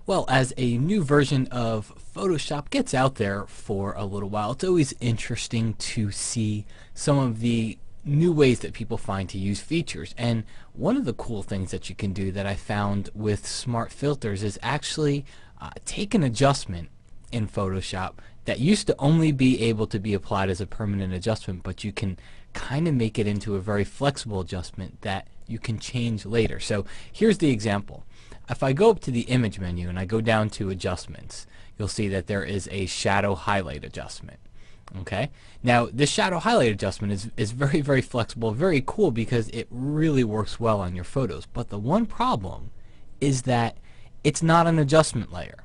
Well, as a new version of Photoshop gets out there for a little while, it's always interesting to see some of the new ways that people find to use features. And one of the cool things that you can do that I found with smart filters is actually take an adjustment in Photoshop that used to only be able to be applied as a permanent adjustment, but you can kind of make it into a very flexible adjustment that you can change later. So here's the example. If I go up to the image menu and I go down to adjustments, you'll see that there is a shadow highlight adjustment. Okay, now this shadow highlight adjustment is very, very flexible, very cool, because it really works well on your photos. But the one problem is that it's not an adjustment layer,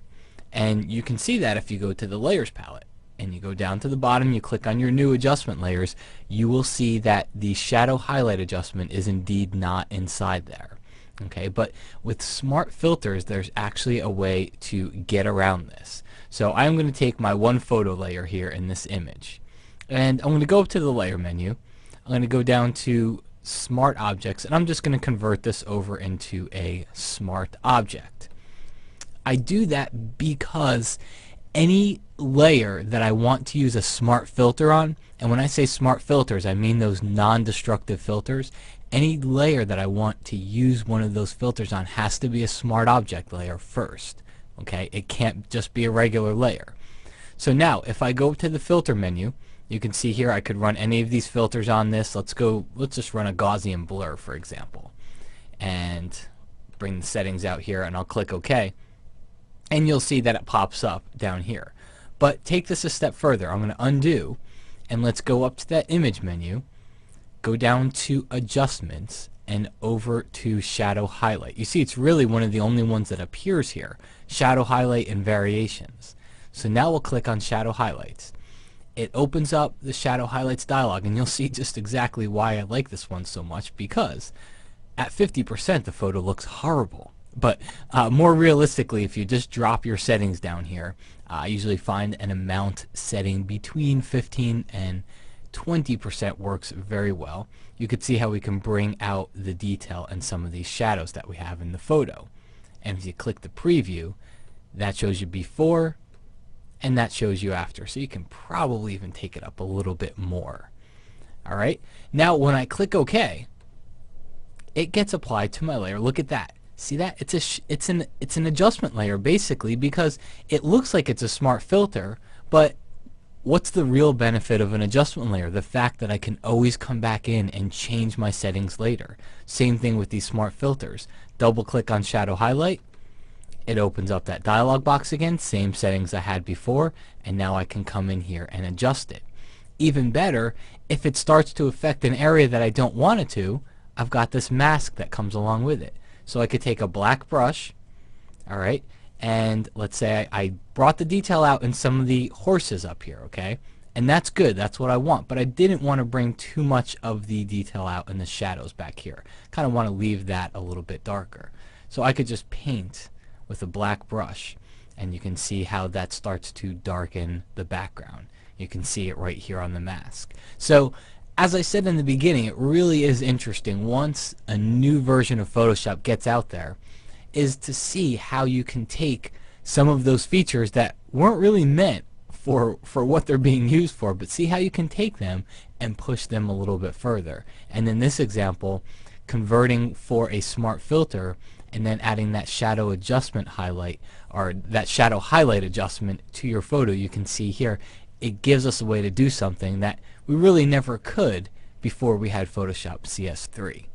and you can see that if you go to the layers palette and you go down to the bottom, you click on your new adjustment layers, you will see that the shadow highlight adjustment is indeed not inside there. Okay, but with smart filters there's actually a way to get around this. So I'm going to take my one photo layer here in this image, and I'm going to go up to the layer menu. I'm going to go down to smart objects, and I'm just going to convert this over into a smart object. I do that because any layer that I want to use a smart filter on, and when I say smart filters I mean those non-destructive filters, any layer that I want to use one of those filters on has to be a smart object layer first. Okay, it can't just be a regular layer. So now if I go to the filter menu, you can see here I could run any of these filters on this. Let's just run a Gaussian blur, for example, and bring the settings out here, and I'll click OK, and you'll see that it pops up down here. But take this a step further. I'm going to undo, and let's go up to that image menu, go down to adjustments, and over to shadow highlight. You see it's really one of the only ones that appears here, shadow highlight and variations. So now we'll click on shadow highlights. It opens up the shadow highlights dialog, and you'll see just exactly why I like this one so much, because at 50% the photo looks horrible. But more realistically, if you just drop your settings down here, I usually find an amount setting between 15 and 20% works very well. You could see how we can bring out the detail and some of these shadows that we have in the photo. And if you click the preview, that shows you before and that shows you after. So you can probably even take it up a little bit more. Alright, now when I click OK, it gets applied to my layer. Look at that. See that? It's an adjustment layer basically, because it looks like it's a smart filter, but what's the real benefit of an adjustment layer? The fact that I can always come back in and change my settings later. Same thing with these smart filters. Double click on shadow highlight, it opens up that dialog box again, same settings I had before, and now I can come in here and adjust it. Even better, if it starts to affect an area that I don't want it to, I've got this mask that comes along with it. So I could take a black brush, alright, and let's say I brought the detail out in some of the horses up here, okay? And that's good, that's what I want, but I didn't want to bring too much of the detail out in the shadows back here. Kind of want to leave that a little bit darker. So I could just paint with a black brush, and you can see how that starts to darken the background. You can see it right here on the mask. So as I said in the beginning, it really is interesting once a new version of Photoshop gets out there, is to see how you can take some of those features that weren't really meant for what they're being used for, but see how you can take them and push them a little bit further. And in this example, converting for a smart filter and then adding that shadow adjustment highlight, or that shadow highlight adjustment to your photo, you can see here it gives us a way to do something that we really never could before we had Photoshop CS3.